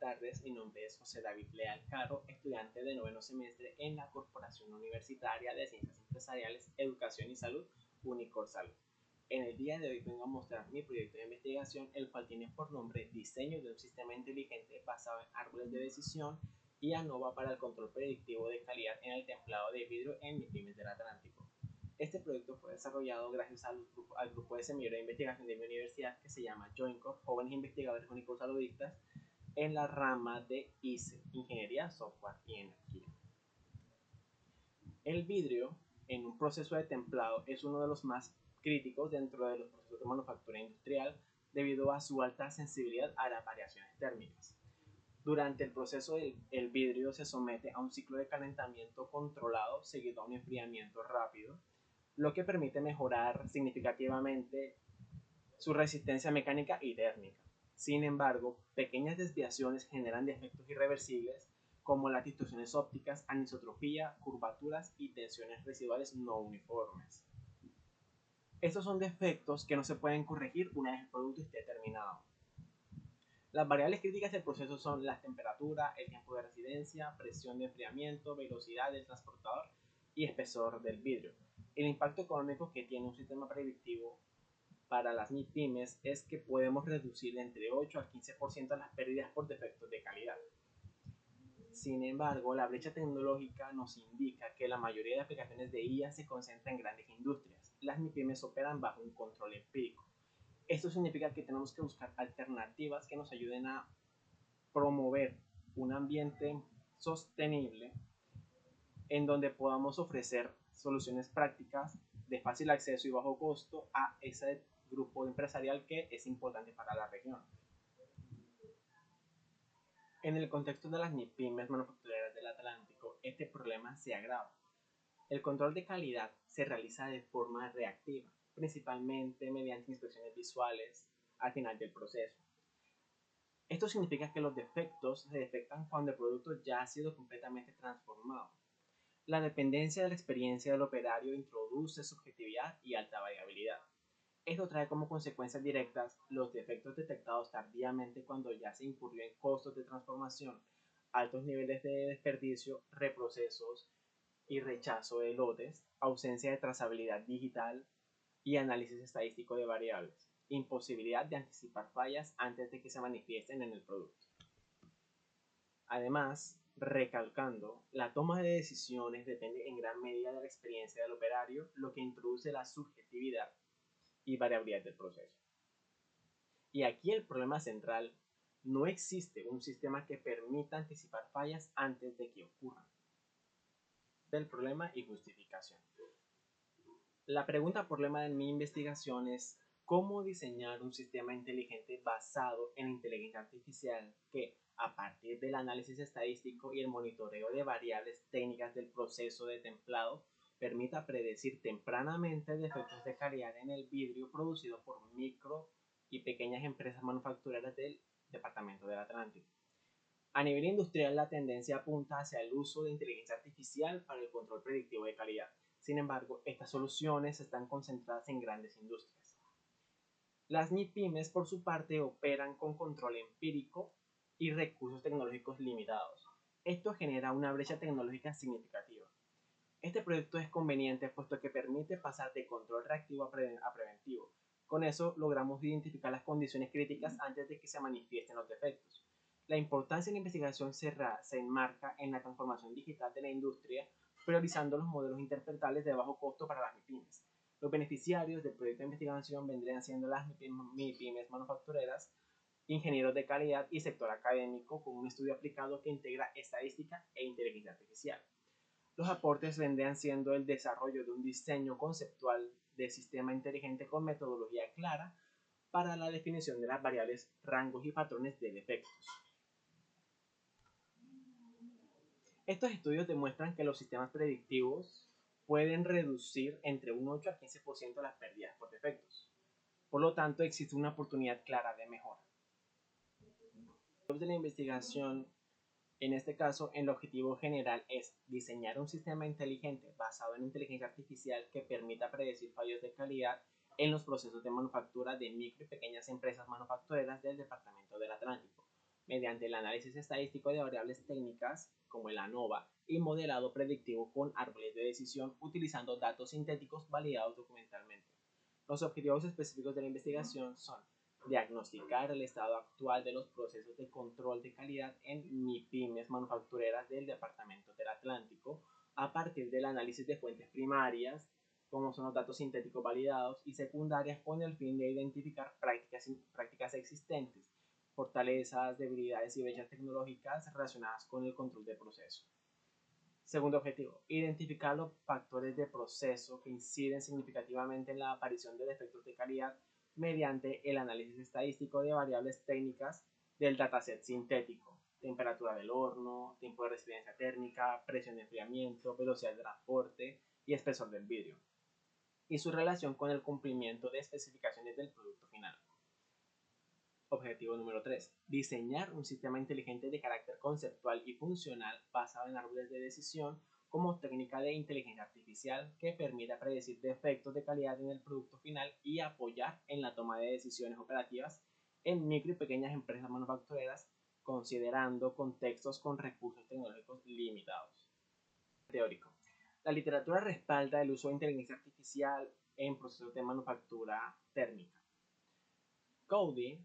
tardes, mi nombre es José David Leal Caro, estudiante de noveno semestre en la Corporación Universitaria de Ciencias Empresariales, Educación y Salud, Unicor Salud. En el día de hoy vengo a mostrar mi proyecto de investigación, el cual tiene por nombre Diseño de un sistema inteligente basado en árboles de decisión y ANOVA para el control predictivo de calidad en el templado de vidrio en MIPYMES del Atlántico. Este proyecto fue desarrollado gracias al grupo de semillero de investigación de mi universidad que se llama JoinCo, Jóvenes Investigadores Únicos Saludistas, en la rama de ICE, Ingeniería, Software y Energía. El vidrio en un proceso de templado es uno de los más críticos dentro de los procesos de manufactura industrial debido a su alta sensibilidad a las variaciones térmicas. Durante el proceso el vidrio se somete a un ciclo de calentamiento controlado seguido a un enfriamiento rápido, lo que permite mejorar significativamente su resistencia mecánica y térmica. Sin embargo, pequeñas desviaciones generan defectos irreversibles como las distorsiones ópticas, anisotropía, curvaturas y tensiones residuales no uniformes. Estos son defectos que no se pueden corregir una vez el producto esté terminado. Las variables críticas del proceso son la temperatura, el tiempo de residencia, presión de enfriamiento, velocidad del transportador y espesor del vidrio. El impacto económico que tiene un sistema predictivo para las MIPYMES es que podemos reducir entre 8 al 15% las pérdidas por defectos de calidad. Sin embargo, la brecha tecnológica nos indica que la mayoría de aplicaciones de IA se concentra en grandes industrias. Las MIPYMES operan bajo un control empírico. Esto significa que tenemos que buscar alternativas que nos ayuden a promover un ambiente sostenible en donde podamos ofrecer soluciones prácticas de fácil acceso y bajo costo a ese grupo empresarial que es importante para la región. En el contexto de las MIPYMES manufactureras del Atlántico, este problema se agrava. El control de calidad se realiza de forma reactiva, principalmente mediante inspecciones visuales al final del proceso. Esto significa que los defectos se detectan cuando el producto ya ha sido completamente transformado. La dependencia de la experiencia del operario introduce subjetividad y alta variabilidad. Esto trae como consecuencias directas los defectos detectados tardíamente cuando ya se incurrió en costos de transformación, altos niveles de desperdicio, reprocesos y rechazo de lotes, ausencia de trazabilidad digital y análisis estadístico de variables, imposibilidad de anticipar fallas antes de que se manifiesten en el producto. Además, recalcando, la toma de decisiones depende en gran medida de la experiencia del operario, lo que introduce la subjetividad y variabilidad del proceso. Y aquí el problema central: no existe un sistema que permita anticipar fallas antes de que ocurran. Del problema y justificación. La pregunta problema de mi investigación es cómo diseñar un sistema inteligente basado en inteligencia artificial que, a partir del análisis estadístico y el monitoreo de variables técnicas del proceso de templado, permita predecir tempranamente defectos de calidad en el vidrio producido por micro y pequeñas empresas manufactureras del Departamento del Atlántico. A nivel industrial, la tendencia apunta hacia el uso de inteligencia artificial para el control predictivo de calidad. Sin embargo, estas soluciones están concentradas en grandes industrias. Las MIPYMES, por su parte, operan con control empírico y recursos tecnológicos limitados. Esto genera una brecha tecnológica significativa. Este proyecto es conveniente puesto que permite pasar de control reactivo a preventivo. Con eso logramos identificar las condiciones críticas antes de que se manifiesten los defectos. La importancia de la investigación se enmarca en la transformación digital de la industria, priorizando los modelos interpretables de bajo costo para las MIPYMES. Los beneficiarios del proyecto de investigación vendrían siendo las MIPYMES manufactureras, ingenieros de calidad y sector académico con un estudio aplicado que integra estadística e inteligencia artificial. Los aportes vendrían siendo el desarrollo de un diseño conceptual de sistema inteligente con metodología clara para la definición de las variables, rangos y patrones de defectos. Estos estudios demuestran que los sistemas predictivos pueden reducir entre un 8 al 15% las pérdidas por defectos. Por lo tanto, existe una oportunidad clara de mejora. De la investigación, en este caso, el objetivo general es diseñar un sistema inteligente basado en inteligencia artificial que permita predecir fallos de calidad en los procesos de manufactura de micro y pequeñas empresas manufactureras del Departamento del Atlántico, mediante el análisis estadístico de variables técnicas como el ANOVA y modelado predictivo con árboles de decisión utilizando datos sintéticos validados documentalmente. Los objetivos específicos de la investigación son diagnosticar el estado actual de los procesos de control de calidad en MIPYMES manufactureras del Departamento del Atlántico a partir del análisis de fuentes primarias, como son los datos sintéticos validados, y secundarias con el fin de identificar prácticas existentes, fortalezas, debilidades y brechas tecnológicas relacionadas con el control de proceso. Segundo objetivo, identificar los factores de proceso que inciden significativamente en la aparición de defectos de calidad mediante el análisis estadístico de variables técnicas del dataset sintético, temperatura del horno, tiempo de resistencia térmica, presión de enfriamiento, velocidad de transporte y espesor del vidrio, y su relación con el cumplimiento de especificaciones del producto final. Objetivo número 3. Diseñar un sistema inteligente de carácter conceptual y funcional basado en árboles de decisión como técnica de inteligencia artificial que permita predecir defectos de calidad en el producto final y apoyar en la toma de decisiones operativas en micro y pequeñas empresas manufactureras, considerando contextos con recursos tecnológicos limitados. Teórico. La literatura respalda el uso de inteligencia artificial en procesos de manufactura térmica. Cody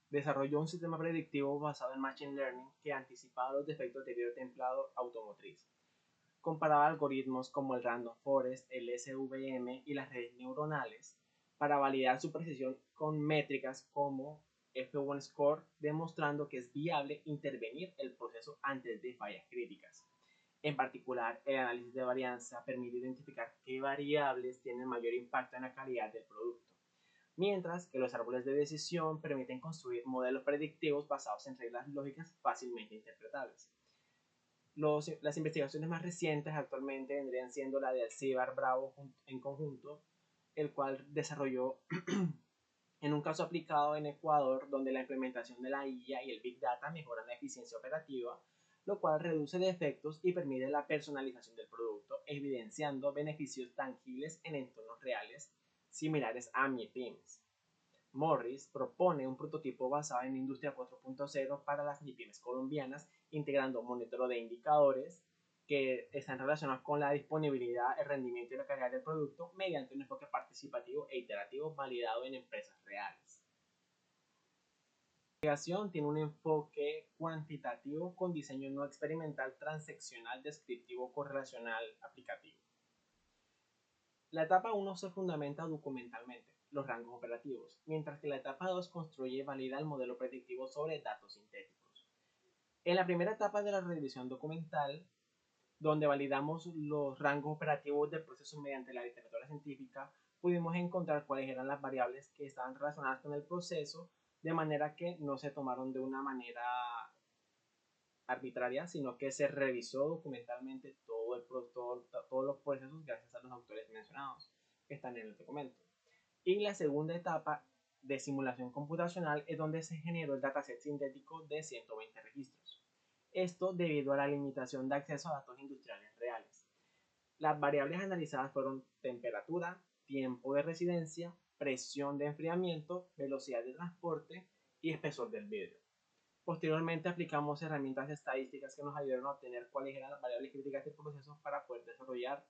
desarrolló un sistema predictivo basado en Machine Learning que anticipaba los defectos de vidrio templado automotriz. Comparaba algoritmos como el Random Forest, el SVM y las redes neuronales para validar su precisión con métricas como F1 Score, demostrando que es viable intervenir el proceso antes de fallas críticas. En particular, el análisis de varianza permite identificar qué variables tienen mayor impacto en la calidad del producto, mientras que los árboles de decisión permiten construir modelos predictivos basados en reglas lógicas fácilmente interpretables. Las investigaciones más recientes actualmente vendrían siendo la de Alcibar Bravo en conjunto, el cual desarrolló en un caso aplicado en Ecuador, donde la implementación de la IA y el Big Data mejoran la eficiencia operativa, lo cual reduce defectos y permite la personalización del producto, evidenciando beneficios tangibles en entornos reales similares a MIPYMES. Morris propone un prototipo basado en Industria 4.0 para las MIPYMES colombianas, integrando monitoreo de indicadores que están relacionados con la disponibilidad, el rendimiento y la calidad del producto mediante un enfoque participativo e iterativo validado en empresas reales. La investigación tiene un enfoque cuantitativo con diseño no experimental, transaccional, descriptivo, correlacional, aplicativo. La etapa 1 se fundamenta documentalmente, los rangos operativos, mientras que la etapa 2 construye y valida el modelo predictivo sobre datos sintéticos. En la primera etapa de la revisión documental, donde validamos los rangos operativos del proceso mediante la literatura científica, pudimos encontrar cuáles eran las variables que estaban relacionadas con el proceso, de manera que no se tomaron de una manera arbitraria, sino que se revisó documentalmente todos los procesos gracias a los autores mencionados que están en el documento. Y la segunda etapa de simulación computacional es donde se generó el dataset sintético de 120 registros. Esto debido a la limitación de acceso a datos industriales reales. Las variables analizadas fueron temperatura, tiempo de residencia, presión de enfriamiento, velocidad de transporte y espesor del vidrio. Posteriormente aplicamos herramientas estadísticas que nos ayudaron a obtener cuáles eran las variables críticas del proceso para poder desarrollar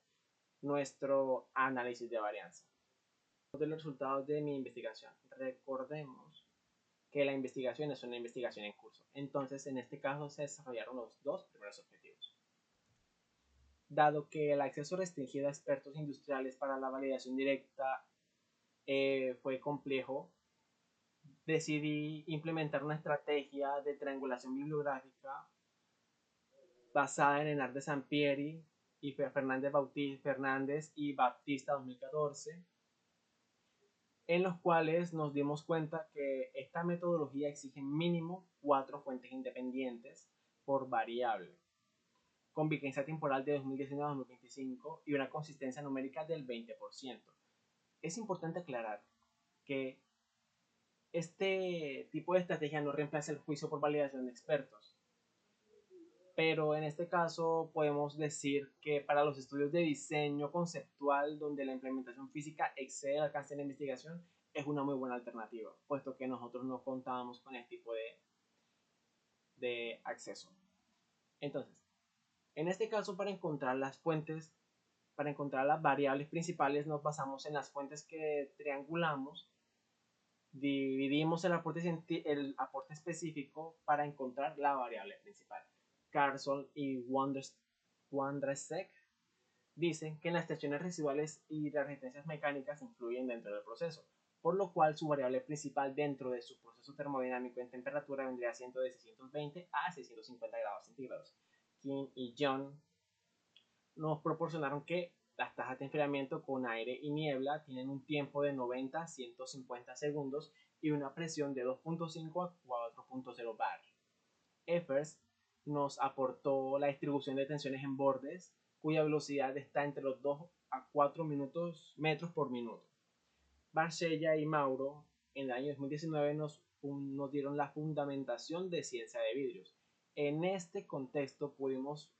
nuestro análisis de varianza. De los resultados de mi investigación. Recordemos que la investigación es una investigación en curso. Entonces, en este caso se desarrollaron los dos primeros objetivos. Dado que el acceso restringido a expertos industriales para la validación directa fue complejo, decidí implementar una estrategia de triangulación bibliográfica basada en Henar de Sampieri y Fernández y Baptista 2014, en los cuales nos dimos cuenta que esta metodología exige mínimo 4 fuentes independientes por variable, con vigencia temporal de 2019 a 2025 y una consistencia numérica del 20%. Es importante aclarar que este tipo de estrategia no reemplaza el juicio por validación de expertos, pero en este caso podemos decir que para los estudios de diseño conceptual donde la implementación física excede el alcance de la investigación es una muy buena alternativa, puesto que nosotros no contábamos con este tipo de acceso. Entonces, en este caso, para encontrar las fuentes, para encontrar las variables principales, nos basamos en las fuentes que triangulamos, dividimos el aporte específico para encontrar la variable principal. Carlson y Wondrasek dicen que las tensiones residuales y las resistencias mecánicas influyen dentro del proceso, por lo cual su variable principal dentro de su proceso termodinámico en temperatura vendría siendo de 620 a 650 grados centígrados. Kim y John nos proporcionaron que las tajas de enfriamiento con aire y niebla tienen un tiempo de 90 a 150 segundos y una presión de 2.5 a 4.0 bar. Effers nos aportó la distribución de tensiones en bordes, cuya velocidad está entre los 2 a 4 metros por minuto. Barcella y Mauro en el año 2019 nos dieron la fundamentación de ciencia de vidrios. En este contexto pudimos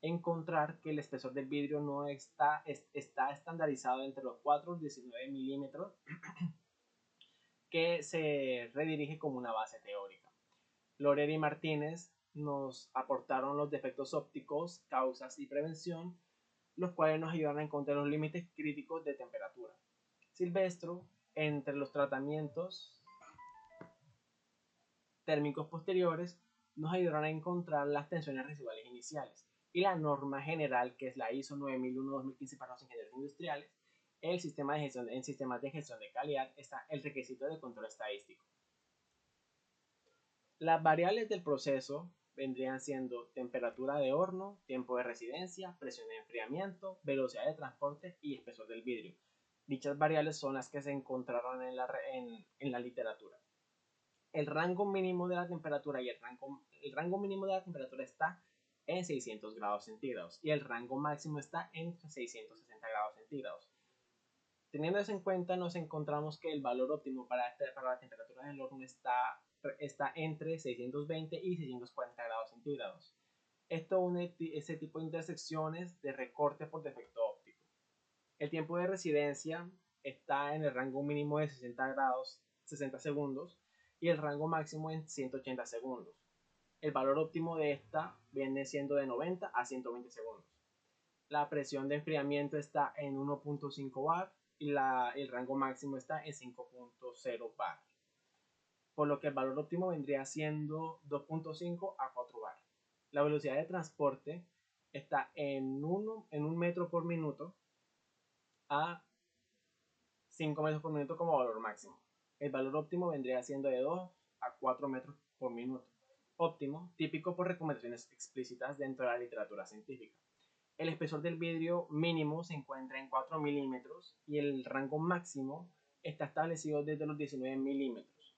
encontrar que el espesor del vidrio no está estandarizado entre los 4 y 19 milímetros, que se redirige como una base teórica. Lorer y Martínez nos aportaron los defectos ópticos, causas y prevención, los cuales nos ayudan a encontrar los límites críticos de temperatura. Silvestro, entre los tratamientos térmicos posteriores, nos ayudarán a encontrar las tensiones residuales iniciales. Y la norma general, que es la ISO 9001-2015 para los ingenieros industriales, en sistemas de gestión de calidad está el requisito de control estadístico. Las variables del proceso vendrían siendo temperatura de horno, tiempo de residencia, presión de enfriamiento, velocidad de transporte y espesor del vidrio. Dichas variables son las que se encontraron en la literatura. El rango mínimo de la temperatura está en 600 grados centígrados y el rango máximo está en 660 grados centígrados. Teniendo eso en cuenta, nos encontramos que el valor óptimo para la temperatura del horno está entre 620 y 640 grados centígrados. Esto une ese tipo de intersecciones de recorte por defecto óptico. El tiempo de residencia está en el rango mínimo de 60 segundos y el rango máximo en 180 segundos. El valor óptimo de esta viene siendo de 90 a 120 segundos. La presión de enfriamiento está en 1.5 bar y el rango máximo está en 5.0 bar, por lo que el valor óptimo vendría siendo 2.5 a 4 bar. La velocidad de transporte está en 1 metro por minuto a 5 metros por minuto como valor máximo. El valor óptimo vendría siendo de 2 a 4 metros por minuto. Óptimo, típico por recomendaciones explícitas dentro de la literatura científica. El espesor del vidrio mínimo se encuentra en 4 milímetros y el rango máximo está establecido desde los 19 milímetros.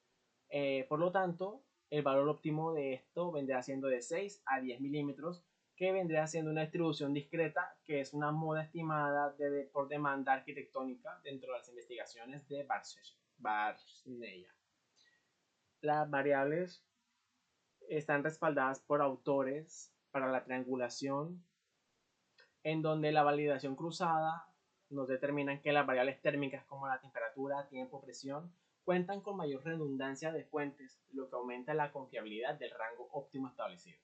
Por lo tanto, el valor óptimo de esto vendría siendo de 6 a 10 milímetros, que vendría siendo una distribución discreta, que es una moda estimada por demanda arquitectónica dentro de las investigaciones de Barnea. Las variables están respaldadas por autores para la triangulación, en donde la validación cruzada nos determina que las variables térmicas como la temperatura, tiempo, presión cuentan con mayor redundancia de fuentes, lo que aumenta la confiabilidad del rango óptimo establecido.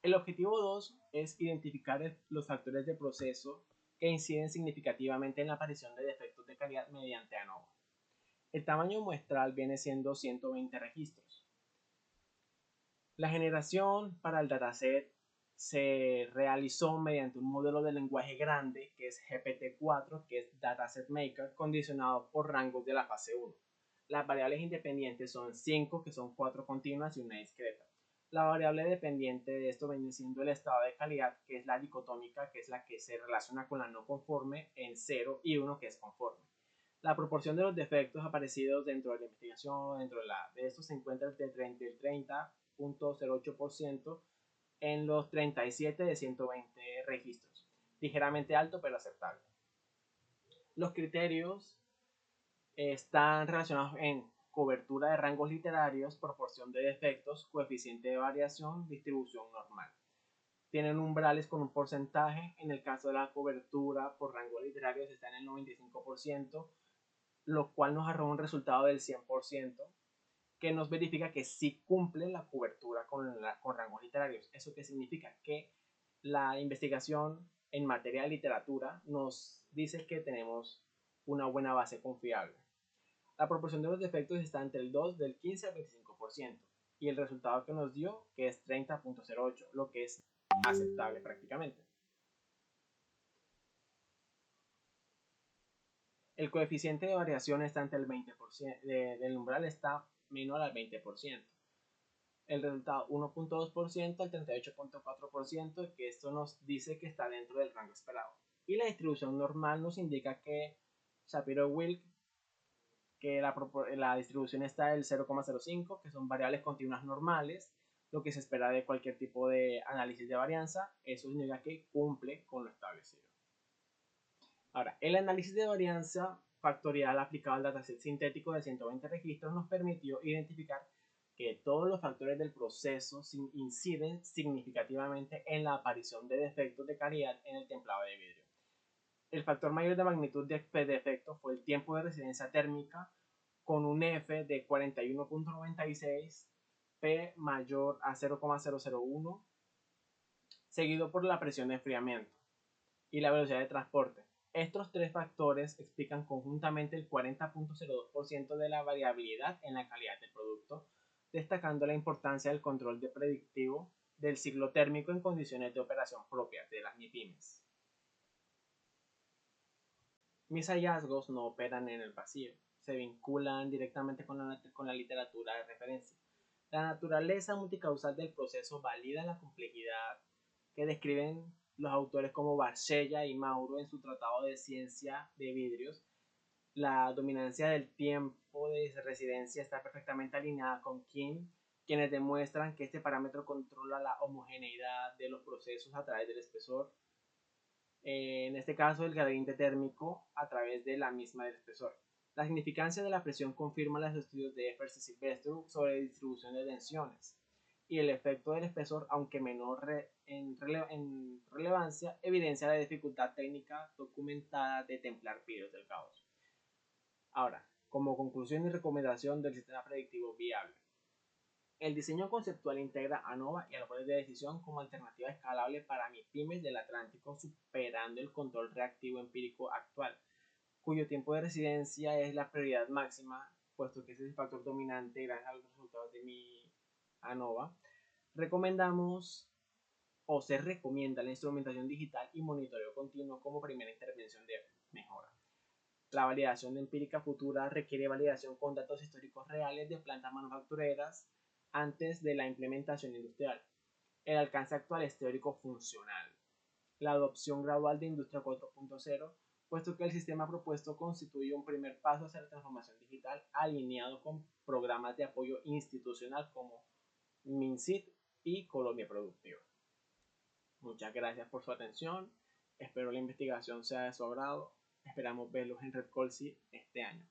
El objetivo 2 es identificar los factores de proceso que inciden significativamente en la aparición de defectos de calidad mediante ANOVA. El tamaño muestral viene siendo 120 registros. La generación para el dataset se realizó mediante un modelo de lenguaje grande que es GPT-4, que es Dataset Maker, condicionado por rangos de la fase 1. Las variables independientes son 5, que son 4 continuas y una discreta. La variable dependiente de esto viene siendo el estado de calidad, que es la dicotómica, que es la que se relaciona con la no conforme en 0 y 1, que es conforme. La proporción de los defectos aparecidos dentro de la investigación, de estos se encuentra del 30.08% en los 37 de 120 registros, ligeramente alto pero aceptable. Los criterios están relacionados en cobertura de rangos literarios, proporción de defectos, coeficiente de variación, distribución normal. Tienen umbrales con un porcentaje. En el caso de la cobertura por rangos literarios está en el 95%, lo cual nos arroja un resultado del 100%, que nos verifica que sí cumple la cobertura con rangos literarios. ¿Eso qué significa? Que la investigación en materia de literatura nos dice que tenemos una buena base confiable. La proporción de los defectos está entre el 2, del 15 al 25%, y el resultado que nos dio, que es 30.08, lo que es aceptable prácticamente. El coeficiente de variación está entre el 20%, del umbral está menor al 20%. El resultado 1.2% al 38.4%, que esto nos dice que está dentro del rango esperado. Y la distribución normal nos indica que Shapiro-Wilk, que la distribución está del 0,05, que son variables continuas normales, lo que se espera de cualquier tipo de análisis de varianza. Eso significa que cumple con lo establecido. Ahora, el análisis de varianza factorial aplicado al dataset sintético de 120 registros nos permitió identificar que todos los factores del proceso inciden significativamente en la aparición de defectos de calidad en el templado de vidrio. El factor mayor de magnitud de defecto fue el tiempo de residencia térmica, con un F de 41.96, P mayor a 0,001, seguido por la presión de enfriamiento y la velocidad de transporte. Estos tres factores explican conjuntamente el 40.02% de la variabilidad en la calidad del producto, destacando la importancia del control predictivo del ciclo térmico en condiciones de operación propias de las MIPYMES. Mis hallazgos no operan en el vacío, se vinculan directamente con la literatura de referencia. La naturaleza multicausal del proceso valida la complejidad que describen los autores como Barcella y Mauro en su tratado de ciencia de vidrios. La dominancia del tiempo de residencia está perfectamente alineada con Kim, quienes demuestran que este parámetro controla la homogeneidad de los procesos a través del espesor, en este caso el gradiente térmico a través de la misma del espesor. La significancia de la presión confirma los estudios de Effers y Silvestro sobre distribución de tensiones, y el efecto del espesor, aunque menor en relevancia, evidencia la dificultad técnica documentada de templar vidrios delgados. Ahora, como conclusión y recomendación del sistema predictivo viable. El diseño conceptual integra ANOVA y árboles de decisión como alternativa escalable para MIPYMES del Atlántico, superando el control reactivo empírico actual, cuyo tiempo de residencia es la prioridad máxima, puesto que ese es el factor dominante gracias a los resultados de mi ANOVA. Recomendamos o se recomienda la instrumentación digital y monitoreo continuo como primera intervención de mejora. La validación empírica futura requiere validación con datos históricos reales de plantas manufactureras antes de la implementación industrial. El alcance actual es teórico funcional. La adopción gradual de Industria 4.0, puesto que el sistema propuesto constituye un primer paso hacia la transformación digital alineado con programas de apoyo institucional como MINCIT y Colombia Productiva. Muchas gracias por su atención. Espero la investigación sea de su agrado. Esperamos verlos en Red Colsi este año.